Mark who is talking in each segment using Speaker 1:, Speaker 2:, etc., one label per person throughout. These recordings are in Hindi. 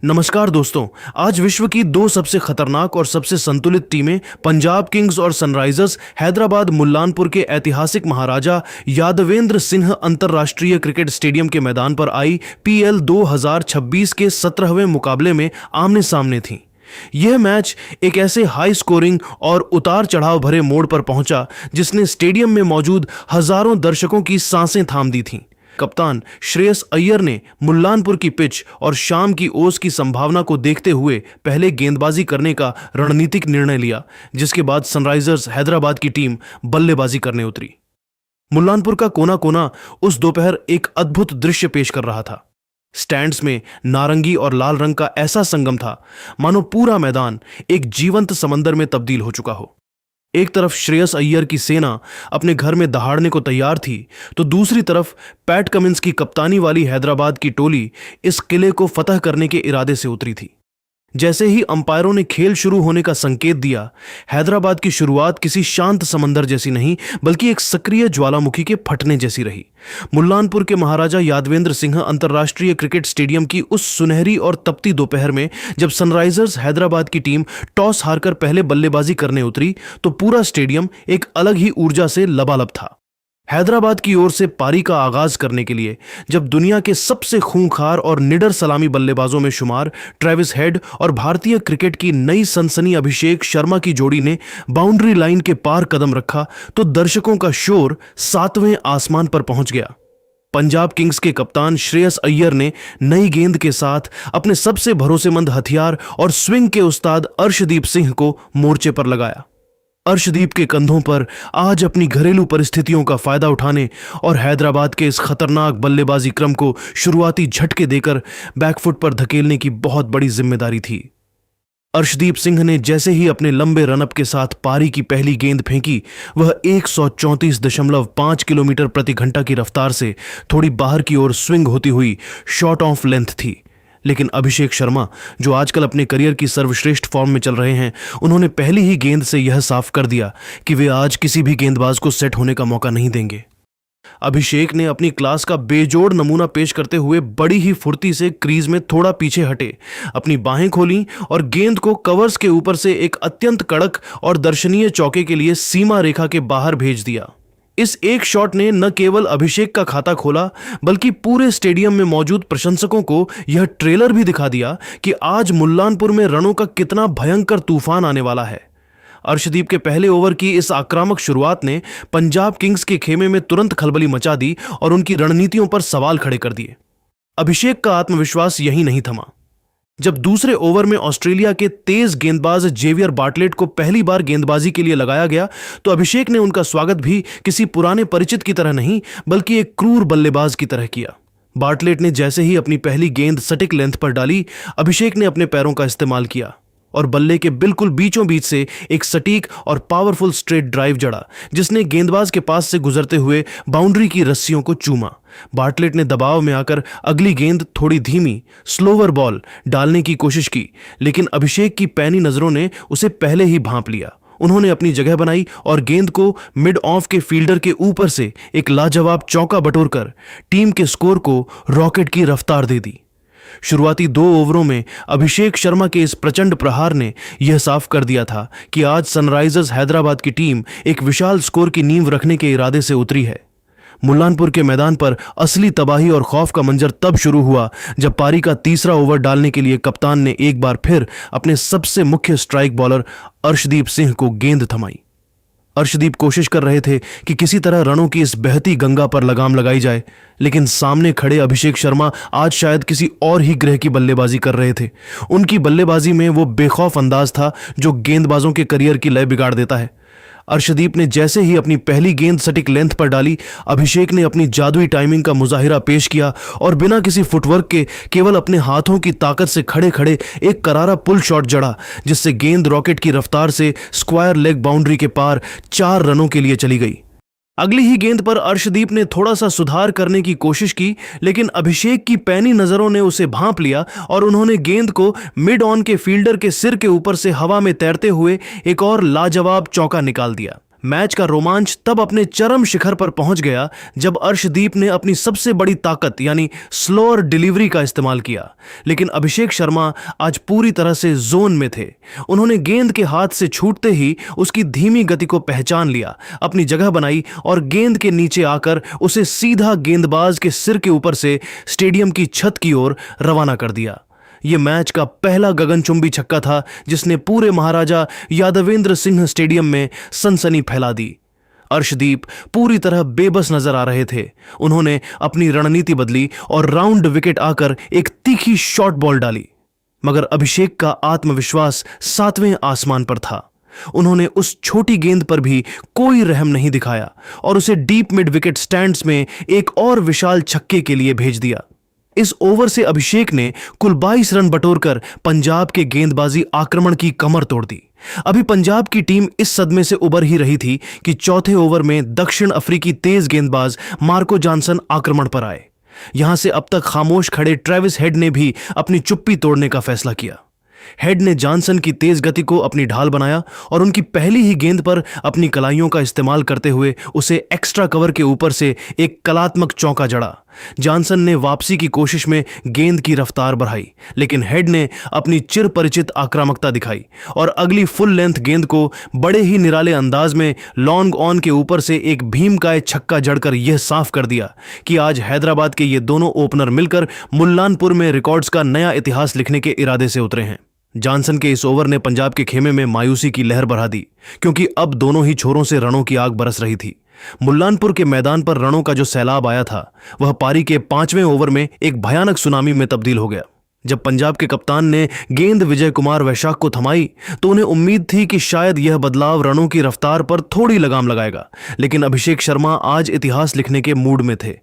Speaker 1: नमस्कार दोस्तों। आज विश्व की दो सबसे खतरनाक और सबसे संतुलित टीमें पंजाब किंग्स और सनराइजर्स हैदराबाद मुल्लानपुर के ऐतिहासिक महाराजा यादवेंद्र सिंह अंतर्राष्ट्रीय क्रिकेट स्टेडियम के मैदान पर IPL 2026 के 17वें मुकाबले में आमने सामने थीं। यह मैच एक ऐसे हाई स्कोरिंग और उतार चढ़ाव भरे मोड़ पर पहुंचा जिसने स्टेडियम में मौजूद हजारों दर्शकों की सांसें थाम दी थीं। कप्तान श्रेयस अय्यर ने मुल्लानपुर की पिच और शाम की ओस की संभावना को देखते हुए पहले गेंदबाजी करने का रणनीतिक निर्णय लिया, जिसके बाद सनराइजर्स हैदराबाद की टीम बल्लेबाजी करने उतरी। मुल्लानपुर का कोना कोना उस दोपहर एक अद्भुत दृश्य पेश कर रहा था। स्टैंड्स में नारंगी और लाल रंग का ऐसा संगम था मानो पूरा मैदान एक जीवंत समंदर में तब्दील हो चुका हो। एक तरफ श्रेयस अय्यर की सेना अपने घर में दहाड़ने को तैयार थी, तो दूसरी तरफ पैट कमिंस की कप्तानी वाली हैदराबाद की टोली इस किले को फतह करने के इरादे से उतरी थी। जैसे ही अंपायरों ने खेल शुरू होने का संकेत दिया, हैदराबाद की शुरुआत किसी शांत समंदर जैसी नहीं बल्कि एक सक्रिय ज्वालामुखी के फटने जैसी रही। मुल्लानपुर के महाराजा यादवेंद्र सिंह अंतर्राष्ट्रीय क्रिकेट स्टेडियम की उस सुनहरी और तपती दोपहर में जब सनराइजर्स हैदराबाद की टीम टॉस हारकर पहले बल्लेबाजी करने उतरी, तो पूरा स्टेडियम एक अलग ही ऊर्जा से लबालब था। हैदराबाद की ओर से पारी का आगाज करने के लिए जब दुनिया के सबसे खूंखार और निडर सलामी बल्लेबाजों में शुमार ट्रेविस हेड और भारतीय क्रिकेट की नई सनसनी अभिषेक शर्मा की जोड़ी ने बाउंड्री लाइन के पार कदम रखा, तो दर्शकों का शोर 7वें आसमान पर पहुंच गया। पंजाब किंग्स के कप्तान श्रेयस अय्यर ने नई गेंद के साथ अपने सबसे भरोसेमंद हथियार और स्विंग के उस्ताद अर्शदीप सिंह को मोर्चे पर लगाया। अर्शदीप के कंधों पर आज अपनी घरेलू परिस्थितियों का फायदा उठाने और हैदराबाद के इस खतरनाक बल्लेबाजी क्रम को शुरुआती झटके देकर बैकफुट पर धकेलने की बहुत बड़ी जिम्मेदारी थी। अर्शदीप सिंह ने जैसे ही अपने लंबे रनअप के साथ पारी की पहली गेंद फेंकी, वह 134.5 किलोमीटर प्रति घंटा की रफ्तार से थोड़ी बाहर की ओर स्विंग होती हुई शॉर्ट ऑफ लेंथ थी। लेकिन अभिषेक शर्मा, जो आजकल अपने करियर की सर्वश्रेष्ठ फॉर्म में चल रहे हैं, उन्होंने पहली ही गेंद से यह साफ कर दिया कि वे आज किसी भी गेंदबाज को सेट होने का मौका नहीं देंगे। अभिषेक ने अपनी क्लास का बेजोड़ नमूना पेश करते हुए बड़ी ही फुर्ती से क्रीज में थोड़ा पीछे हटे, अपनी बाहें खोलीं और गेंद को कवर्स के ऊपर से एक अत्यंत कड़क और दर्शनीय चौके के लिए सीमा रेखा के बाहर भेज दिया। इस एक शॉट ने न केवल अभिषेक का खाता खोला बल्कि पूरे स्टेडियम में मौजूद प्रशंसकों को यह ट्रेलर भी दिखा दिया कि आज मुल्लानपुर में रनों का कितना भयंकर तूफान आने वाला है। अर्शदीप के पहले ओवर की इस आक्रामक शुरुआत ने पंजाब किंग्स के खेमे में तुरंत खलबली मचा दी और उनकी रणनीतियों पर सवाल खड़े कर दिए। अभिषेक का आत्मविश्वास यही नहीं थमा। जब दूसरे ओवर में ऑस्ट्रेलिया के तेज गेंदबाज जेवियर बार्टलेट को पहली बार गेंदबाजी के लिए लगाया गया, तो अभिषेक ने उनका स्वागत भी किसी पुराने परिचित की तरह नहीं बल्कि एक क्रूर बल्लेबाज की तरह किया। बार्टलेट ने जैसे ही अपनी पहली गेंद सटीक लेंथ पर डाली, अभिषेक ने अपने पैरों का इस्तेमाल किया और बल्ले के बिल्कुल बीचों बीच से एक सटीक और पावरफुल स्ट्रेट ड्राइव जड़ा, जिसने गेंदबाज के पास से गुजरते हुए बाउंड्री की रस्सियों को चूमा। बार्टलेट ने दबाव में आकर अगली गेंद थोड़ी धीमी स्लोवर बॉल डालने की कोशिश की, लेकिन अभिषेक की पैनी नजरों ने उसे पहले ही भांप लिया। उन्होंने अपनी जगह बनाई और गेंद को मिड ऑफ के फील्डर के ऊपर से एक लाजवाब चौका बटोरकर टीम के स्कोर को रॉकेट की रफ्तार दे दी। शुरुआती 2 ओवरों में अभिषेक शर्मा के इस प्रचंड प्रहार ने यह साफ कर दिया था कि आज सनराइजर्स हैदराबाद की टीम एक विशाल स्कोर की नींव रखने के इरादे से उतरी है। मुल्लानपुर के मैदान पर असली तबाही और खौफ का मंजर तब शुरू हुआ जब पारी का तीसरा ओवर डालने के लिए कप्तान ने एक बार फिर अपने सबसे मुख्य स्ट्राइक बॉलर अर्शदीप सिंह को गेंद थमाई। अर्शदीप कोशिश कर रहे थे कि किसी तरह रनों की इस बहती गंगा पर लगाम लगाई जाए, लेकिन सामने खड़े अभिषेक शर्मा आज शायद किसी और ही ग्रह की बल्लेबाजी कर रहे थे। उनकी बल्लेबाजी में वो बेखौफ अंदाज था जो गेंदबाजों के करियर की लय बिगाड़ देता है। अर्शदीप ने जैसे ही अपनी पहली गेंद सटीक लेंथ पर डाली, अभिषेक ने अपनी जादुई टाइमिंग का मुजाहिरा पेश किया और बिना किसी फुटवर्क के केवल अपने हाथों की ताकत से खड़े खड़े एक करारा पुल शॉट जड़ा, जिससे गेंद रॉकेट की रफ्तार से स्क्वायर लेग बाउंड्री के पार 4 रनों के लिए चली गई। अगली ही गेंद पर अर्शदीप ने थोड़ा सा सुधार करने की कोशिश की, लेकिन अभिषेक की पैनी नजरों ने उसे भांप लिया और उन्होंने गेंद को मिड ऑन के फील्डर के सिर के ऊपर से हवा में तैरते हुए एक और लाजवाब चौका निकाल दिया। मैच का रोमांच तब अपने चरम शिखर पर पहुंच गया जब अर्शदीप ने अपनी सबसे बड़ी ताकत यानी स्लोअर डिलीवरी का इस्तेमाल किया। लेकिन अभिषेक शर्मा आज पूरी तरह से जोन में थे। उन्होंने गेंद के हाथ से छूटते ही उसकी धीमी गति को पहचान लिया, अपनी जगह बनाई और गेंद के नीचे आकर उसे सीधा गेंदबाज के सिर के ऊपर से स्टेडियम की छत की ओर रवाना कर दिया। यह मैच का पहला गगनचुंबी छक्का था जिसने पूरे महाराजा यादवेंद्र सिंह स्टेडियम में सनसनी फैला दी। अर्शदीप पूरी तरह बेबस नजर आ रहे थे। उन्होंने अपनी रणनीति बदली और राउंड विकेट आकर एक तीखी शॉर्ट बॉल डाली, मगर अभिषेक का आत्मविश्वास 7वें आसमान पर था। उन्होंने उस छोटी गेंद पर भी कोई रहम नहीं दिखाया और उसे डीप मिड विकेट स्टैंड्स में एक और विशाल छक्के के लिए भेज दिया। इस ओवर से अभिषेक ने कुल 22 रन बटोरकर पंजाब के गेंदबाजी आक्रमण की कमर तोड़ दी। अभी पंजाब की टीम इस सदमे से उबर ही रही थी कि चौथे ओवर में दक्षिण अफ्रीकी तेज गेंदबाज मार्को जॉनसन आक्रमण पर आए। यहां से अब तक खामोश खड़े ट्रेविस हेड ने भी अपनी चुप्पी तोड़ने का फैसला किया। हेड ने जॉनसन की तेज गति को अपनी ढाल बनाया और उनकी पहली ही गेंद पर अपनी कलाइयों का इस्तेमाल करते हुए उसे एक्स्ट्रा कवर के ऊपर से एक कलात्मक चौका जड़ा। जॉनसन ने वापसी की कोशिश में गेंद की रफ्तार बढ़ाई, लेकिन हेड ने अपनी चिर परिचित आक्रामकता दिखाई और अगली फुल लेंथ गेंद को बड़े ही निराले अंदाज में लॉन्ग ऑन के ऊपर से एक भीमकाय छक्का जड़कर यह साफ कर दिया कि आज हैदराबाद के ये दोनों ओपनर मिलकर मुल्लानपुर में रिकॉर्ड्स का नया इतिहास लिखने के इरादे से उतरे हैं। जॉनसन के इस ओवर ने पंजाब के खेमे में मायूसी की लहर बढ़ा दी, क्योंकि अब दोनों ही छोरों से रनों की आग बरस रही थी। मुल्लानपुर के मैदान पर रनों का जो सैलाब आया था वह पारी के 5वें ओवर में एक भयानक सुनामी में तब्दील हो गया। जब पंजाब के कप्तान ने गेंद विजय कुमार वैशाख को थमाई तो उन्हें उम्मीद थी कि शायद यह बदलाव रनों की रफ्तार पर थोड़ी लगाम लगाएगा, लेकिन अभिषेक शर्मा आज इतिहास लिखने के मूड में थे।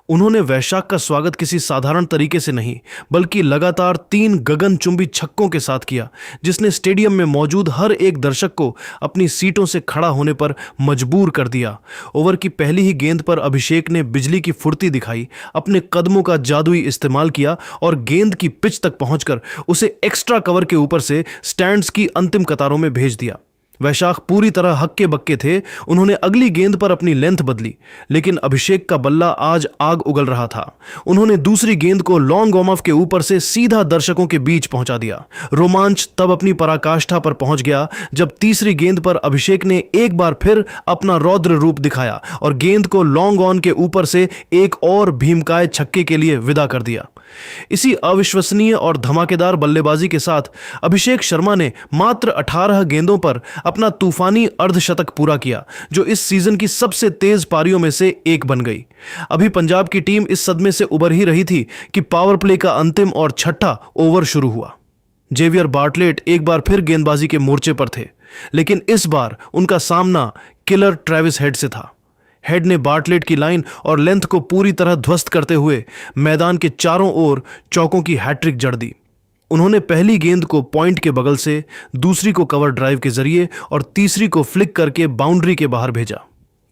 Speaker 1: उन्होंने वैशाख का स्वागत किसी साधारण तरीके से नहीं बल्कि लगातार 3 गगनचुंबी छक्कों के साथ किया, जिसने स्टेडियम में मौजूद हर एक दर्शक को अपनी सीटों से खड़ा होने पर मजबूर कर दिया। ओवर की पहली ही गेंद पर अभिषेक ने बिजली की फुर्ती दिखाई, अपने कदमों का जादुई इस्तेमाल किया और गेंद की पिच तक पहुंचकर उसे एक्स्ट्रा कवर के ऊपर से स्टैंड्स की अंतिम कतारों में भेज दिया। वैशाख पूरी तरह हक्के बक्के थे। उन्होंने अगली गेंद पर अपनी लेंथ बदली, लेकिन अभिषेक का बल्ला आज आग उगल रहा था। उन्होंने दूसरी गेंद को लॉन्ग ऑन ऑफ के ऊपर से सीधा दर्शकों के बीच पहुंचा दिया। रोमांच तब अपनी पराकाष्ठा पर पहुंच गया जब तीसरी गेंद पर अभिषेक ने एक बार फिर अपना रौद्र रूप दिखाया और गेंद को लॉन्ग ऑन के ऊपर से एक और भीमकाय छक्के के लिए विदा कर दिया। इसी अविश्वसनीय और धमाकेदार बल्लेबाजी के साथ अभिषेक शर्मा ने मात्र 18 गेंदों पर अपना तूफानी अर्धशतक पूरा किया, जो इस सीजन की सबसे तेज पारियों में से एक बन गई। अभी पंजाब की टीम इस सदमे से उबर ही रही थी कि पावर प्ले का अंतिम और छठा ओवर शुरू हुआ। जेवियर बार्टलेट एक बार फिर गेंदबाजी के मोर्चे पर थे, लेकिन इस बार उनका सामना किलर ट्रेविस हेड से था। हेड ने बार्टलेट की लाइन और लेंथ को पूरी तरह ध्वस्त करते हुए मैदान के चारों ओर चौकों की हैट्रिक जड़ दी। उन्होंने पहली गेंद को पॉइंट के बगल से, दूसरी को कवर ड्राइव के जरिए और तीसरी को फ्लिक करके बाउंड्री के बाहर भेजा।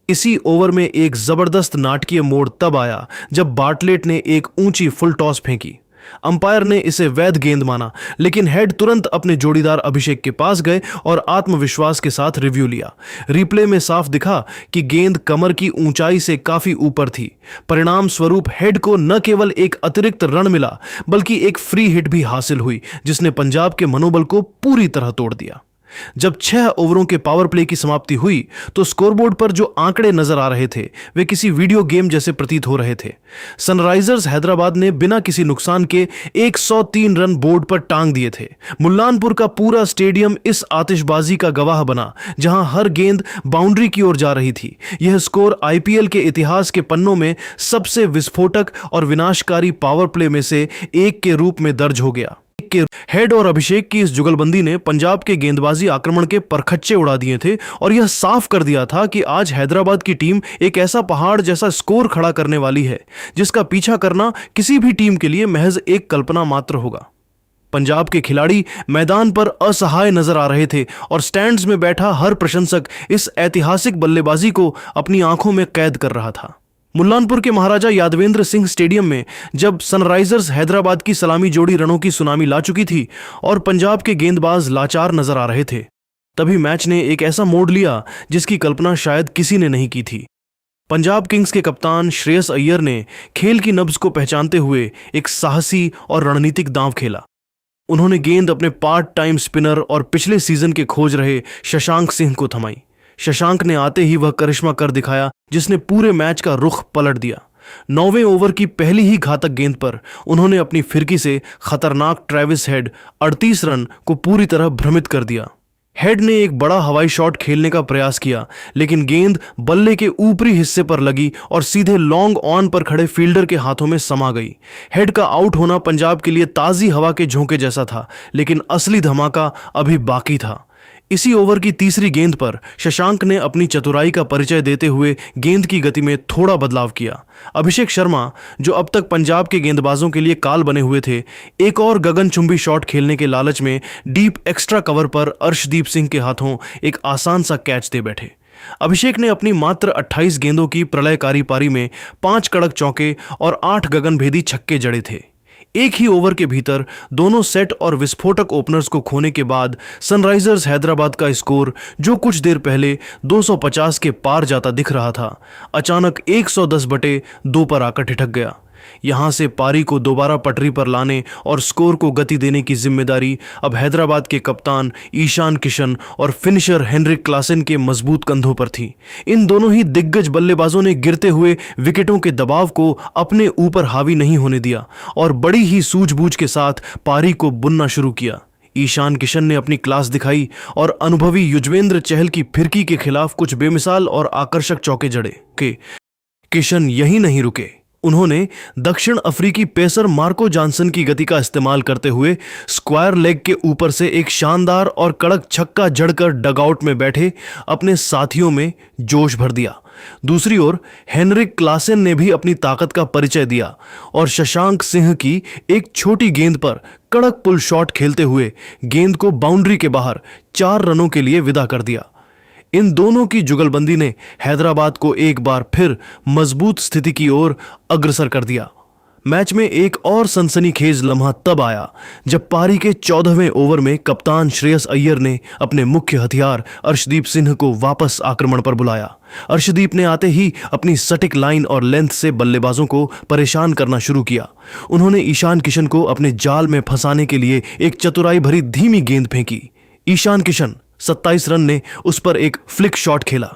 Speaker 1: इसी ओवर में एक जबरदस्त नाटकीय मोड़ तब आया जब बार्टलेट ने एक ऊंची फुल टॉस फेंकी। अंपायर ने इसे वैध गेंद माना, लेकिन हेड तुरंत अपने जोड़ीदार अभिषेक के पास गए और आत्मविश्वास के साथ रिव्यू लिया। रिप्ले में साफ दिखा कि गेंद कमर की ऊंचाई से काफी ऊपर थी। परिणाम स्वरूप हेड को न केवल एक अतिरिक्त रन मिला बल्कि एक फ्री हिट भी हासिल हुई, जिसने पंजाब के मनोबल को पूरी तरह तोड़ दिया। जब 6 ओवरों के पावर प्ले की समाप्ति हुई तो स्कोरबोर्ड पर जो आंकड़े नजर आ रहे थे वे किसी वीडियो गेम जैसे प्रतीत हो रहे थे। सनराइजर्स हैदराबाद ने बिना किसी नुकसान के 103 रन बोर्ड पर टांग दिए थे। मुल्लानपुर का पूरा स्टेडियम इस आतिशबाजी का गवाह बना, जहां हर गेंद बाउंड्री की ओर जा रही थी। यह स्कोर आईपीएल के इतिहास के पन्नों में सबसे विस्फोटक और विनाशकारी पावर प्ले में से एक के रूप में दर्ज हो गया। हेड और अभिषेक की इस जुगलबंदी ने पंजाब के गेंदबाजी आक्रमण के परखच्चे उड़ा दिए थे और यह साफ कर दिया था कि आज हैदराबाद की टीम एक ऐसा पहाड़ जैसा स्कोर खड़ा करने वाली है जिसका पीछा करना किसी भी टीम के लिए महज एक कल्पना मात्र होगा। पंजाब के खिलाड़ी मैदान पर असहाय नजर आ रहे थे और स्टैंड्स में बैठा हर प्रशंसक इस ऐतिहासिक बल्लेबाजी को अपनी आंखों में कैद कर रहा था। मुल्लानपुर के महाराजा यादवेंद्र सिंह स्टेडियम में जब सनराइजर्स हैदराबाद की सलामी जोड़ी रनों की सुनामी ला चुकी थी और पंजाब के गेंदबाज लाचार नजर आ रहे थे, तभी मैच ने एक ऐसा मोड़ लिया जिसकी कल्पना शायद किसी ने नहीं की थी। पंजाब किंग्स के कप्तान श्रेयस अय्यर ने खेल की नब्ज को पहचानते हुए एक साहसी और रणनीतिक दांव खेला। उन्होंने गेंद अपने पार्ट टाइम स्पिनर और पिछले सीजन के खोज रहे शशांक सिंह को थमाई। शशांक ने आते ही वह करिश्मा कर दिखाया जिसने पूरे मैच का रुख पलट दिया। 9वें ओवर की पहली ही घातक गेंद पर उन्होंने अपनी फिरकी से खतरनाक ट्रेविस हेड 38 रन को पूरी तरह भ्रमित कर दिया। हेड ने एक बड़ा हवाई शॉट खेलने का प्रयास किया, लेकिन गेंद बल्ले के ऊपरी हिस्से पर लगी और सीधे लॉन्ग ऑन पर खड़े फील्डर के हाथों में समा गई। हेड का आउट होना पंजाब के लिए ताजी हवा के झोंके जैसा था, लेकिन असली धमाका अभी बाकी था। इसी ओवर की तीसरी गेंद पर शशांक ने अपनी चतुराई का परिचय देते हुए गेंद की गति में थोड़ा बदलाव किया। अभिषेक शर्मा, जो अब तक पंजाब के गेंदबाजों के लिए काल बने हुए थे, एक और गगनचुंबी शॉट खेलने के लालच में डीप एक्स्ट्रा कवर पर अर्शदीप सिंह के हाथों एक आसान सा कैच दे बैठे। अभिषेक ने अपनी मात्र 28 गेंदों की प्रलयकारी पारी में 5 कड़क चौके और 8 गगनभेदी छक्के जड़े थे। एक ही ओवर के भीतर दोनों सेट और विस्फोटक ओपनर्स को खोने के बाद सनराइजर्स हैदराबाद का स्कोर, जो कुछ देर पहले 250 के पार जाता दिख रहा था, अचानक 110/2 पर आकर ठिठक गया। यहां से पारी को दोबारा पटरी पर लाने और स्कोर को गति देने की जिम्मेदारी अब हैदराबाद के कप्तान ईशान किशन और फिनिशर हेनरिक क्लासेन के मजबूत कंधों पर थी। इन दोनों ही दिग्गज बल्लेबाजों ने गिरते हुए विकेटों के दबाव को अपने ऊपर हावी नहीं होने दिया और बड़ी ही सूझबूझ के साथ पारी को बुनना शुरू किया। ईशान किशन ने अपनी क्लास दिखाई और अनुभवी युजवेंद्र चहल की फिरकी के खिलाफ कुछ बेमिसाल और आकर्षक चौके जड़े। किशन यही नहीं रुके, उन्होंने दक्षिण अफ्रीकी पेसर मार्को जॉनसन की गति का इस्तेमाल करते हुए स्क्वायर लेग के ऊपर से एक शानदार और कड़क छक्का जड़कर डगआउट में बैठे अपने साथियों में जोश भर दिया। दूसरी ओर हेनरिक क्लासेन ने भी अपनी ताकत का परिचय दिया और शशांक सिंह की एक छोटी गेंद पर कड़क पुल शॉट खेलते हुए गेंद को बाउंड्री के बाहर 4 रनों के लिए विदा कर दिया। इन दोनों की जुगलबंदी ने हैदराबाद को एक बार फिर मजबूत स्थिति की ओर अग्रसर कर दिया। मैच में एक और सनसनीखेज लम्हा तब आया जब पारी के 14वें ओवर में कप्तान श्रेयस अय्यर ने अपने मुख्य हथियार अर्शदीप सिंह को वापस आक्रमण पर बुलाया। अर्शदीप ने आते ही अपनी सटीक लाइन और लेंथ से बल्लेबाजों को परेशान करना शुरू किया। उन्होंने ईशान किशन को अपने जाल में फंसाने के लिए एक चतुराई भरी धीमी गेंद फेंकी। ईशान किशन 27 रन ने उस पर एक फ्लिक शॉट खेला,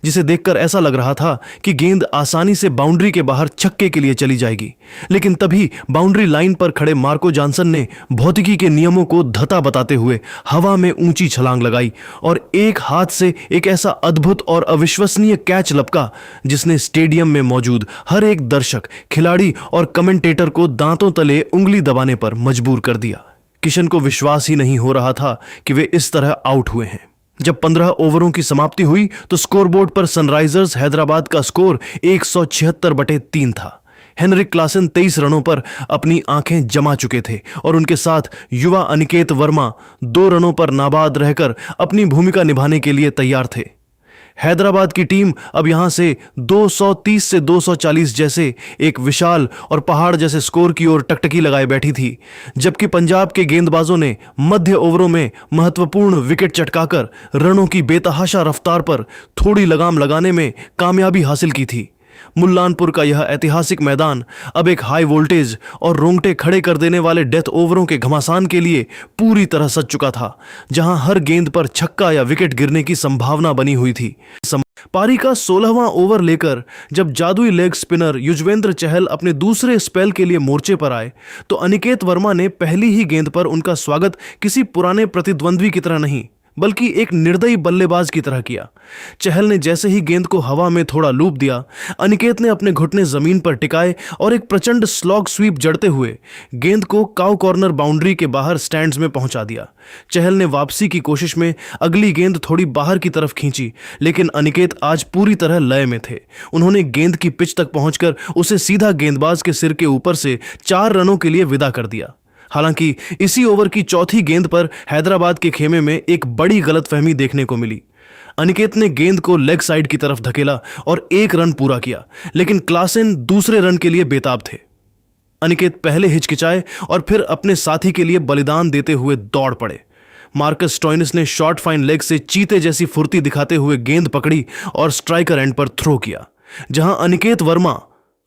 Speaker 1: जिसे देखकर ऐसा लग रहा था कि गेंद आसानी से बाउंड्री के बाहर छक्के के लिए चली जाएगी। लेकिन तभी बाउंड्री लाइन पर खड़े मार्को जॉनसन ने भौतिकी के नियमों को धता बताते हुए हवा में ऊंची छलांग लगाई और एक हाथ से एक ऐसा अद्भुत और अविश्वसनीय कैच लपका जिसने स्टेडियम में मौजूद हर एक दर्शक, खिलाड़ी और कमेंटेटर को दांतों तले उंगली दबाने पर मजबूर कर दिया। किशन को विश्वास ही नहीं हो रहा था कि वे इस तरह आउट हुए हैं। जब 15 ओवरों की समाप्ति हुई तो स्कोरबोर्ड पर सनराइजर्स हैदराबाद का स्कोर 176/3 था। हेनरिक क्लासेन 23 रनों पर अपनी आंखें जमा चुके थे और उनके साथ युवा अनिकेत वर्मा 2 रनों पर नाबाद रहकर अपनी भूमिका निभाने के लिए तैयार थे। हैदराबाद की टीम अब यहां से 230 से 240 जैसे एक विशाल और पहाड़ जैसे स्कोर की ओर टकटकी लगाए बैठी थी, जबकि पंजाब के गेंदबाजों ने मध्य ओवरों में महत्वपूर्ण विकेट चटकाकर रनों की बेतहाशा रफ्तार पर थोड़ी लगाम लगाने में कामयाबी हासिल की थी। मुल्लानपुर का यह ऐतिहासिक मैदान अब एक हाई वोल्टेज और रोंगटे खड़े कर देने वाले डेथ ओवरों के घमासान के लिए पूरी तरह सज चुका था, जहां हर गेंद पर छक्का या विकेट गिरने की संभावना बनी हुई थी। पारी का 16वां ओवर लेकर जब जादुई लेग स्पिनर युजवेंद्र चहल अपने दूसरे स्पेल के लिए मोर्चे पर आए तो अनिकेत वर्मा ने पहली ही गेंद पर उनका स्वागत किसी पुराने प्रतिद्वंद्वी की तरह नहीं बल्कि एक निर्दयी बल्लेबाज की तरह किया। चहल ने जैसे ही गेंद को हवा में थोड़ा लूप दिया, अनिकेत ने अपने घुटने जमीन पर टिकाए और एक प्रचंड स्लॉग स्वीप जड़ते हुए गेंद को काउ कॉर्नर बाउंड्री के बाहर स्टैंड्स में पहुंचा दिया। चहल ने वापसी की कोशिश में अगली गेंद थोड़ी बाहर की तरफ खींची, लेकिन अनिकेत आज पूरी तरह लय में थे। उन्होंने गेंद की पिच तक पहुंचकर उसे सीधा गेंदबाज के सिर के ऊपर से 4 रनों के लिए विदा कर दिया। हालांकि इसी ओवर की चौथी गेंद पर हैदराबाद के खेमे में एक बड़ी गलतफहमी देखने को मिली। अनिकेत ने गेंद को लेग साइड की तरफ धकेला और 1 रन पूरा किया, लेकिन क्लासेन दूसरे रन के लिए बेताब थे। अनिकेत पहले हिचकिचाए और फिर अपने साथी के लिए बलिदान देते हुए दौड़ पड़े। मार्कस स्टोइनिस ने शॉर्ट फाइन लेग से चीते जैसी फुर्ती दिखाते हुए गेंद पकड़ी और स्ट्राइकर एंड पर थ्रो किया, जहां अनिकेत वर्मा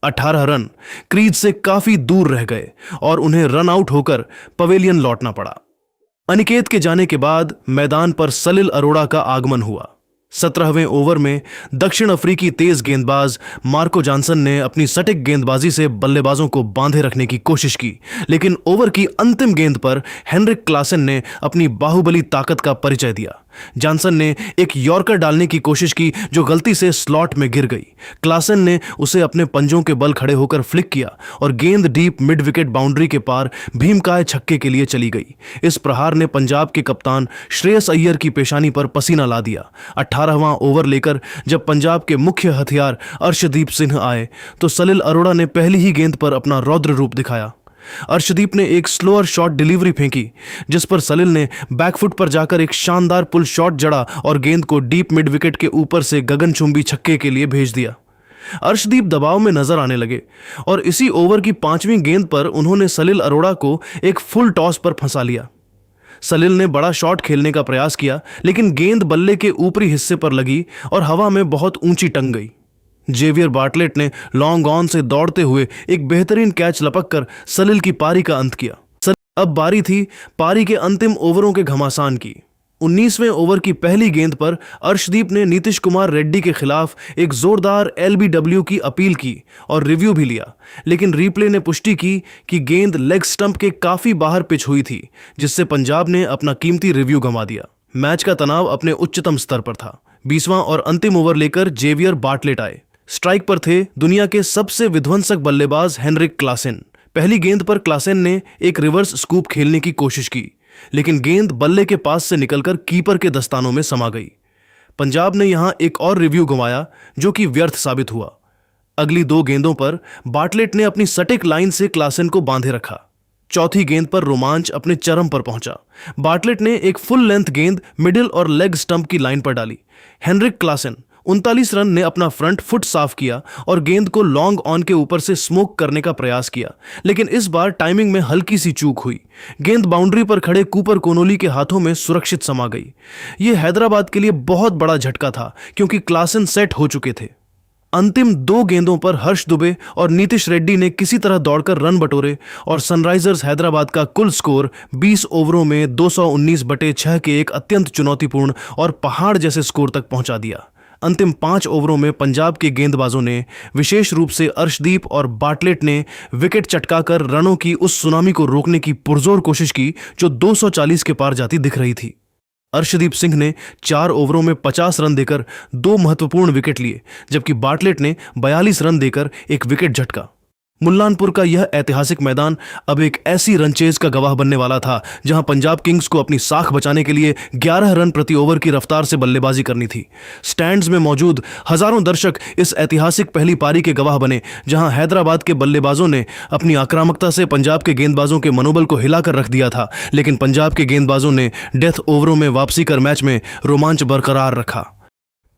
Speaker 1: 18 रन क्रीज से काफी दूर रह गए और उन्हें रन आउट होकर पवेलियन लौटना पड़ा। अनिकेत के जाने के बाद मैदान पर सलिल अरोड़ा का आगमन हुआ। 17वें ओवर में दक्षिण अफ्रीकी तेज गेंदबाज मार्को जॉनसन ने अपनी सटीक गेंदबाजी से बल्लेबाजों को बांधे रखने की कोशिश की, लेकिन ओवर की अंतिम गेंद पर हेनरिक क्लासेन ने अपनी बाहुबली ताकत का परिचय दिया। जॉनसन ने एक यॉर्कर डालने की कोशिश की जो गलती से स्लॉट में गिर गई। क्लासेन ने उसे अपने पंजों के बल खड़े होकर फ्लिक किया और गेंद डीप मिड विकेट बाउंड्री के पार भीमकाय छक्के के लिए चली गई। इस प्रहार ने पंजाब के कप्तान श्रेयस अय्यर की पेशानी पर पसीना ला दिया। 18वां ओवर लेकर जब पंजाब के मुख्य हथियार अर्शदीप सिंह आए तो सलिल अरोड़ा ने पहली ही गेंद पर अपना रौद्र रूप दिखाया। अर्शदीप ने एक स्लोअर शॉट डिलीवरी फेंकी जिस पर सलिल ने बैकफुट पर जाकर एक शानदार पुल शॉट जड़ा और गेंद को डीप मिड विकेट के ऊपर से गगनचुंबी छक्के के लिए भेज दिया। अर्शदीप दबाव में नजर आने लगे और इसी ओवर की 5वीं गेंद पर उन्होंने सलिल अरोड़ा को एक फुल टॉस पर फंसा लिया। सलिल ने बड़ा शॉट खेलने का प्रयास किया, लेकिन गेंद बल्ले के ऊपरी हिस्से पर लगी और हवा में बहुत ऊंची टंग गई। जेवियर बार्टलेट ने लॉन्ग ऑन से दौड़ते हुए एक बेहतरीन कैच लपककर सलिल की पारी का अंत किया। अब बारी थी पारी के अंतिम ओवरों के घमासान की। 19वें ओवर की पहली गेंद पर अर्शदीप ने नीतीश कुमार रेड्डी के खिलाफ एक जोरदार LBW की अपील की और रिव्यू भी लिया, लेकिन रीप्ले ने पुष्टि की कि गेंद लेग स्टंप के काफी बाहर पिच हुई थी, जिससे पंजाब ने अपना कीमती रिव्यू गंवा दिया। मैच का तनाव अपने उच्चतम स्तर पर था। 20वां और अंतिम ओवर लेकर जेवियर बार्टलेट आए। स्ट्राइक पर थे दुनिया के सबसे विध्वंसक बल्लेबाज हेनरिक क्लासेन। पहली गेंद पर क्लासेन ने एक रिवर्स स्कूप खेलने की कोशिश की, लेकिन गेंद बल्ले के पास से निकलकर कीपर के दस्तानों में समा गई। पंजाब ने यहां एक और रिव्यू गंवाया जो कि व्यर्थ साबित हुआ। अगली 2 गेंदों पर बार्टलेट ने अपनी सटीक लाइन से क्लासेन को बांधे रखा। चौथी गेंद पर रोमांच अपने चरम पर पहुंचा। बार्टलेट ने एक फुल लेंथ गेंद मिडिल और लेग स्टंप की लाइन पर डाली। हेनरिक क्लासेन 39 रन ने अपना फ्रंट फुट साफ किया और गेंद को लॉन्ग ऑन के ऊपर से स्मोक करने का प्रयास किया, लेकिन इस बार टाइमिंग में हल्की सी चूक हुई। गेंद बाउंड्री पर खड़े कूपर कोनोली के हाथों में सुरक्षित समा गई। यह हैदराबाद के लिए बहुत बड़ा झटका था क्योंकि क्लासेन सेट हो चुके थे। अंतिम 2 गेंदों पर हर्ष दुबे और नीतीश रेड्डी ने किसी तरह दौड़कर रन बटोरे और सनराइजर्स हैदराबाद का कुल स्कोर 20 ओवरों में 219/6 के एक अत्यंत चुनौतीपूर्ण और पहाड़ जैसे स्कोर तक पहुंचा दिया। अंतिम 5 ओवरों में पंजाब के गेंदबाजों ने, विशेष रूप से अर्शदीप और बार्टलेट ने, विकेट चटकाकर रनों की उस सुनामी को रोकने की पुरजोर कोशिश की जो 240 के पार जाती दिख रही थी। अर्शदीप सिंह ने 4 ओवरों में 50 रन देकर 2 महत्वपूर्ण विकेट लिए, जबकि बार्टलेट ने 42 रन देकर एक विकेट झटका। मुल्लानपुर का यह ऐतिहासिक मैदान अब एक ऐसी रनचेज का गवाह बनने वाला था जहां पंजाब किंग्स को अपनी साख बचाने के लिए 11 रन प्रति ओवर की रफ्तार से बल्लेबाजी करनी थी। स्टैंड्स में मौजूद हजारों दर्शक इस ऐतिहासिक पहली पारी के गवाह बने जहां हैदराबाद के बल्लेबाजों ने अपनी आक्रामकता से पंजाब के गेंदबाजों के मनोबल को हिलाकर रख दिया था, लेकिन पंजाब के गेंदबाजों ने डेथ ओवरों में वापसी कर मैच में रोमांच बरकरार रखा।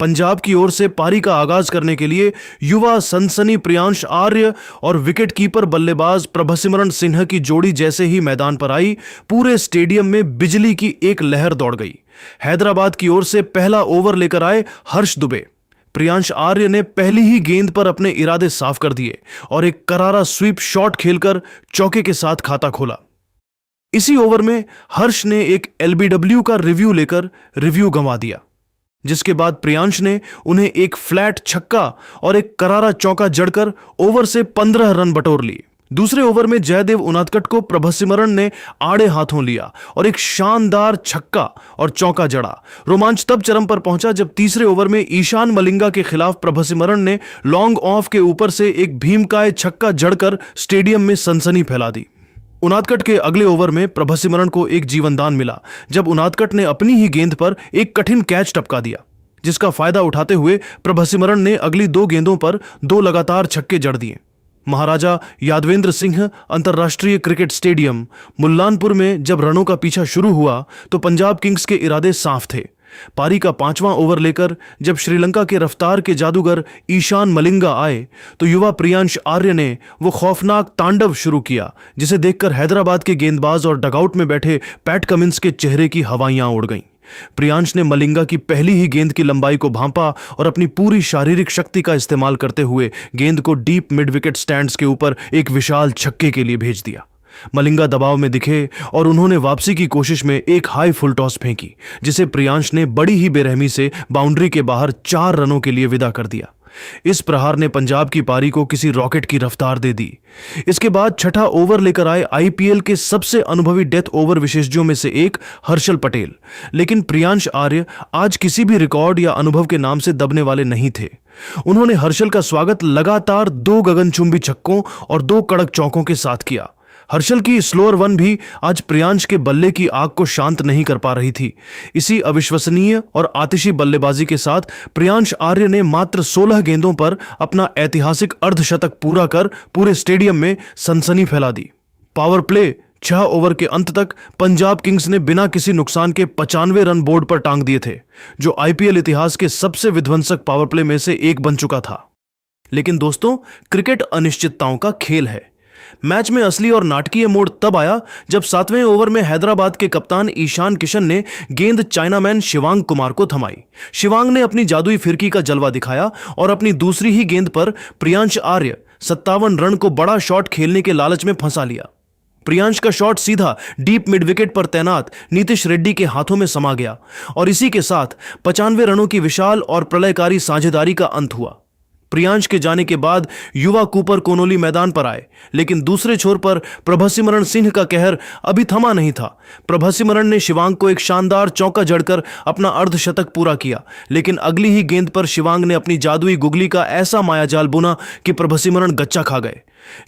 Speaker 1: पंजाब की ओर से पारी का आगाज करने के लिए युवा सनसनी प्रियांश आर्य और विकेटकीपर बल्लेबाज प्रभसिमरन सिन्हा की जोड़ी जैसे ही मैदान पर आई, पूरे स्टेडियम में बिजली की एक लहर दौड़ गई। हैदराबाद की ओर से पहला ओवर लेकर आए हर्ष दुबे। प्रियांश आर्य ने पहली ही गेंद पर अपने इरादे साफ कर दिए और एक करारा स्वीप शॉट खेलकर चौके के साथ खाता खोला। इसी ओवर में हर्ष ने एक LBW का रिव्यू लेकर रिव्यू गंवा दिया, जिसके बाद प्रियांश ने उन्हें एक फ्लैट छक्का और एक करारा चौका जड़कर ओवर से 15 रन बटोर लिए। दूसरे ओवर में जयदेव उनादकट को प्रभसिमरन ने आड़े हाथों लिया और एक शानदार छक्का और चौका जड़ा। रोमांच तब चरम पर पहुंचा जब तीसरे ओवर में ईशान मलिंगा के खिलाफ प्रभसिमरन ने लॉन्ग ऑफ के ऊपर से एक भीमकाय छक्का जड़कर स्टेडियम में सनसनी फैला दी। उनादकट के अगले ओवर में प्रभसिमरन को एक जीवनदान मिला जब उनादकट ने अपनी ही गेंद पर एक कठिन कैच टपका दिया, जिसका फायदा उठाते हुए प्रभसिमरन ने अगली 2 गेंदों पर 2 लगातार छक्के जड़ दिए। महाराजा यादवेंद्र सिंह अंतर्राष्ट्रीय क्रिकेट स्टेडियम मुल्लानपुर में जब रनों का पीछा शुरू हुआ तो पंजाब किंग्स के इरादे साफ थे। पारी का 5वां ओवर लेकर जब श्रीलंका के रफ्तार के जादूगर ईशान मलिंगा आए तो युवा प्रियांश आर्य ने वो खौफनाक तांडव शुरू किया जिसे देखकर हैदराबाद के गेंदबाज और डगआउट में बैठे पैट कमिंस के चेहरे की हवाइयां उड़ गईं। प्रियांश ने मलिंगा की पहली ही गेंद की लंबाई को भांपा और अपनी पूरी शारीरिक शक्ति का इस्तेमाल करते हुए गेंद को डीप मिड विकेट स्टैंड्स के ऊपर एक विशाल छक्के के लिए भेज दिया। मलिंगा दबाव में दिखे और उन्होंने वापसी की कोशिश में एक हाई फुल टॉस फेंकी जिसे प्रियांश ने बड़ी ही बेरहमी से बाउंड्री के बाहर 4 रनों के लिए विदा कर दिया। इस प्रहार ने पंजाब की पारी को किसी रॉकेट की रफ्तार दे दी। इसके बाद छठा ओवर लेकर आए आईपीएल के सबसे अनुभवी डेथ ओवर विशेषज्ञों में से एक हर्षल पटेल। लेकिन प्रियांश आर्य आज किसी भी रिकॉर्ड या अनुभव के नाम से दबने वाले नहीं थे। उन्होंने हर्षल का स्वागत लगातार 2 गगनचुंबी छक्कों और 2 कड़क चौकों के साथ किया। हर्षल की स्लोअर वन भी आज प्रियांश के बल्ले की आग को शांत नहीं कर पा रही थी। इसी अविश्वसनीय और आतिशी बल्लेबाजी के साथ प्रियांश आर्य ने मात्र 16 गेंदों पर अपना ऐतिहासिक अर्धशतक पूरा कर पूरे स्टेडियम में सनसनी फैला दी। पावर प्ले 6 ओवर के अंत तक पंजाब किंग्स ने बिना किसी नुकसान के 95 रन बोर्ड पर टांग दिए थे, जो आईपीएल इतिहास के सबसे विध्वंसक पावर प्ले में से एक बन चुका था। लेकिन दोस्तों, क्रिकेट अनिश्चितताओं का खेल है। मैच में असली और नाटकीय मोड़ तब आया जब 7वें ओवर में हैदराबाद के कप्तान ईशान किशन ने गेंद चाइनामैन शिवांग कुमार को थमाई। शिवांग ने अपनी जादुई फिरकी का जलवा दिखाया और अपनी दूसरी ही गेंद पर प्रियांश आर्य 57 रन को बड़ा शॉट खेलने के लालच में फंसा लिया। प्रियांश का शॉट सीधा डीप मिड विकेट पर तैनात नीतीश रेड्डी के हाथों में समा गया और इसी के साथ 95 रनों की विशाल और प्रलयकारी साझेदारी का अंत हुआ। प्रियांश के जाने के बाद युवा कूपर कोनोली मैदान पर आए, लेकिन दूसरे छोर पर प्रभसिमरन सिंह का कहर अभी थमा नहीं था। प्रभसिमरन ने शिवांग को एक शानदार चौका जड़कर अपना अर्धशतक पूरा किया, लेकिन अगली ही गेंद पर शिवांग ने अपनी जादुई गुगली का ऐसा मायाजाल बुना कि प्रभसिमरन गच्चा खा गए।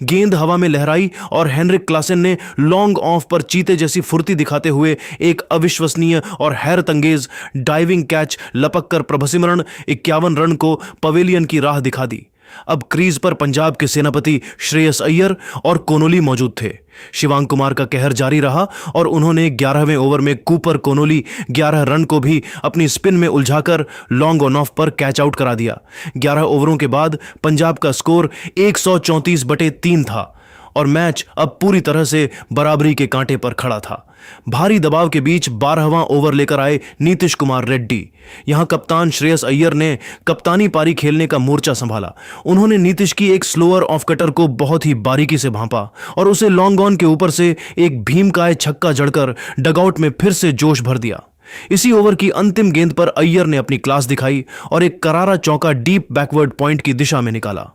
Speaker 1: गेंद हवा में लहराई और हेनरिक क्लासेन ने लॉन्ग ऑफ पर चीते जैसी फुर्ती दिखाते हुए एक अविश्वसनीय और हैरतअंगेज डाइविंग कैच लपक कर प्रभसिमरन 51 रन को पवेलियन की राह दिखा दी। अब क्रीज पर पंजाब के सेनापति श्रेयस अय्यर और कोनोली मौजूद थे। शिवांग कुमार का कहर जारी रहा और उन्होंने 11वें ओवर में कूपर कोनोली 11 रन को भी अपनी स्पिन में उलझाकर लॉन्ग ऑन ऑफ पर कैच आउट करा दिया। 11 ओवरों के बाद पंजाब का स्कोर 134/3 था और मैच अब पूरी तरह से बराबरी के कांटे पर खड़ा था। भारी दबाव के बीच 12वां ओवर लेकर आए नीतीश कुमार रेड्डी। यहां कप्तान श्रेयस अय्यर ने कप्तानी पारी खेलने का मोर्चा संभाला। उन्होंने नीतीश की एक स्लोअर ऑफ कटर को बहुत ही बारीकी से भांपा और उसे लॉन्ग ऑन के ऊपर से एक भीमकाय छक्का जड़कर डगआउट में फिर से जोश भर दिया। इसी ओवर की अंतिम गेंद पर अय्यर ने अपनी क्लास दिखाई और एक करारा चौका डीप बैकवर्ड पॉइंट की दिशा में निकाला।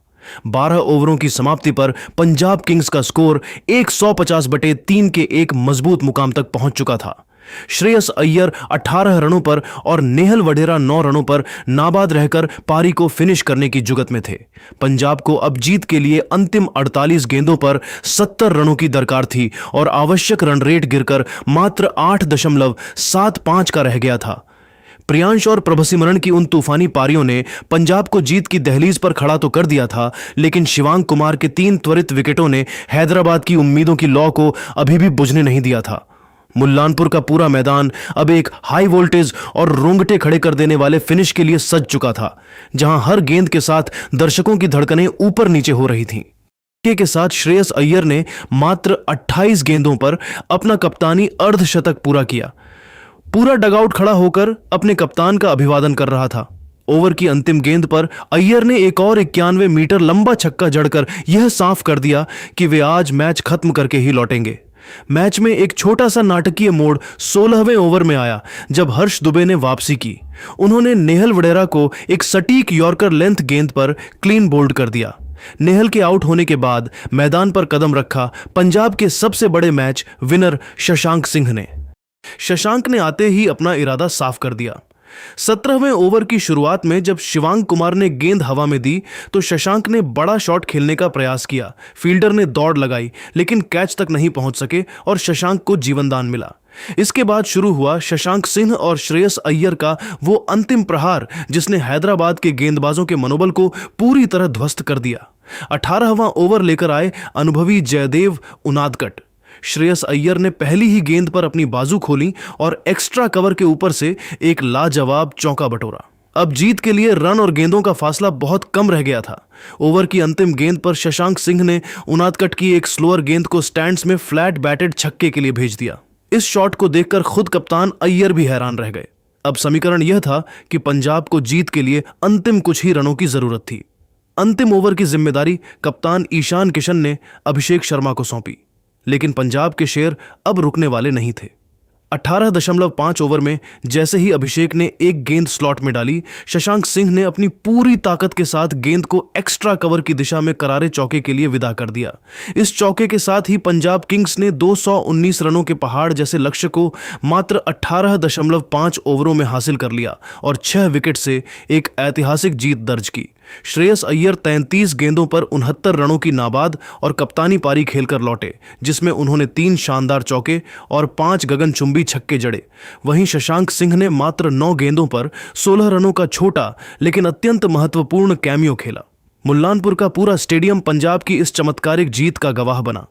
Speaker 1: 12 ओवरों की समाप्ति पर पंजाब किंग्स का स्कोर 150/3 के एक मजबूत मुकाम तक पहुंच चुका था। श्रेयस अय्यर 18 रनों पर और नेहल वढेरा 9 रनों पर नाबाद रहकर पारी को फिनिश करने की जुगत में थे। पंजाब को अब जीत के लिए अंतिम 48 गेंदों पर 70 रनों की दरकार थी और आवश्यक रन रेट गिरकर मात्र 8.75 का रह गया था। प्रियांश और प्रभसिमरन की उन तूफानी पारियों ने पंजाब को जीत की दहलीज पर खड़ा तो कर दिया था, लेकिन शिवांग कुमार के 3 त्वरित विकेटों ने हैदराबाद की उम्मीदों की लौ को अभी भी बुझने नहीं दिया था। मुल्लानपुर का पूरा मैदान अब एक हाई वोल्टेज और रोंगटे खड़े कर देने वाले फिनिश के लिए सज चुका था, जहां हर गेंद के साथ दर्शकों की धड़कनें ऊपर नीचे हो रही थीं। के साथ श्रेयस अय्यर ने मात्र 28 गेंदों पर अपना कप्तानी अर्धशतक पूरा किया। पूरा डगआउट खड़ा होकर अपने कप्तान का अभिवादन कर रहा था। ओवर की अंतिम गेंद पर अय्यर ने एक और 91 मीटर लंबा छक्का जड़कर यह साफ कर दिया कि वे आज मैच खत्म करके ही लौटेंगे। मैच में एक छोटा सा नाटकीय मोड़ 16वें ओवर में आया जब हर्ष दुबे ने वापसी की। उन्होंने नेहल वढेरा को एक सटीक यॉर्कर लेंथ गेंद पर क्लीन बोल्ड कर दिया। नेहल के आउट होने के बाद मैदान पर कदम रखा पंजाब के सबसे बड़े मैच विनर शशांक सिंह ने। शशांक ने आते ही अपना इरादा साफ कर दिया। 17वें ओवर की शुरुआत में जब शिवांग कुमार ने गेंद हवा में दी तो शशांक ने बड़ा शॉट खेलने का प्रयास किया। फील्डर ने दौड़ लगाई लेकिन कैच तक नहीं पहुंच सके और शशांक को जीवनदान मिला। इसके बाद शुरू हुआ शशांक सिंह और श्रेयस अय्यर का वो अंतिम प्रहार जिसने हैदराबाद के गेंदबाजों के मनोबल को पूरी तरह ध्वस्त कर दिया। 18वां ओवर लेकर आए अनुभवी जयदेव उनादकट। श्रेयस अय्यर ने पहली ही गेंद पर अपनी बाजू खोली और एक्स्ट्रा कवर के ऊपर से एक लाजवाब चौका बटोरा। अब जीत के लिए रन और गेंदों का फासला बहुत कम रह गया था। ओवर की अंतिम गेंद पर शशांक सिंह ने उनादकट की एक स्लोअर गेंद को स्टैंड्स में फ्लैट बैटेड छक्के के लिए भेज दिया। इस शॉट को देखकर खुद कप्तान अय्यर भी हैरान रह गए। अब समीकरण यह था कि पंजाब को जीत के लिए अंतिम कुछ ही रनों की जरूरत थी। अंतिम ओवर की जिम्मेदारी कप्तान ईशान किशन ने अभिषेक शर्मा को सौंपी, लेकिन पंजाब के शेर अब रुकने वाले नहीं थे। 18.5 ओवर में जैसे ही अभिषेक ने एक गेंद स्लॉट में डाली, शशांक सिंह ने अपनी पूरी ताकत के साथ गेंद को एक्स्ट्रा कवर की दिशा में करारे चौके के लिए विदा कर दिया। इस चौके के साथ ही पंजाब किंग्स ने 219 रनों के पहाड़ जैसे लक्ष्य को मात्र 18.5 ओवरों में हासिल कर लिया और 6 विकेट से एक ऐतिहासिक जीत दर्ज की। श्रेयस अय्यर 33 गेंदों पर 69 रनों की नाबाद और कप्तानी पारी खेलकर लौटे, जिसमें उन्होंने 3 शानदार चौके और 5 गगनचुंबी छक्के जड़े। वहीं शशांक सिंह ने मात्र 9 गेंदों पर 16 रनों का छोटा लेकिन अत्यंत महत्वपूर्ण कैमियो खेला। मुल्लानपुर का पूरा स्टेडियम पंजाब की इस चमत्कारिक जीत का गवाह बना।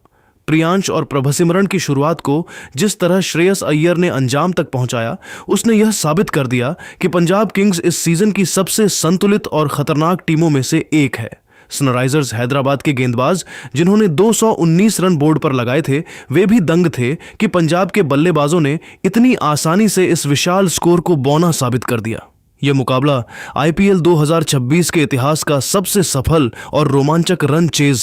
Speaker 1: प्रियांश और प्रभसिमरन की शुरुआत को जिस तरह श्रेयस अय्यर ने अंजाम तक पहुंचाया, उसने यह साबित कर दिया कि पंजाब किंग्स इस सीजन की सबसे संतुलित और खतरनाक टीमों में से एक है। सनराइजर्स हैदराबाद के गेंदबाज जिन्होंने 219 रन बोर्ड पर लगाए थे, वे भी दंग थे कि पंजाब के बल्लेबाजों ने इतनी आसानी से इस विशाल स्कोर को बौना साबित कर दिया। यह मुकाबला आईपीएल 2026 के इतिहास का सबसे सफल और रोमांचक रन चेज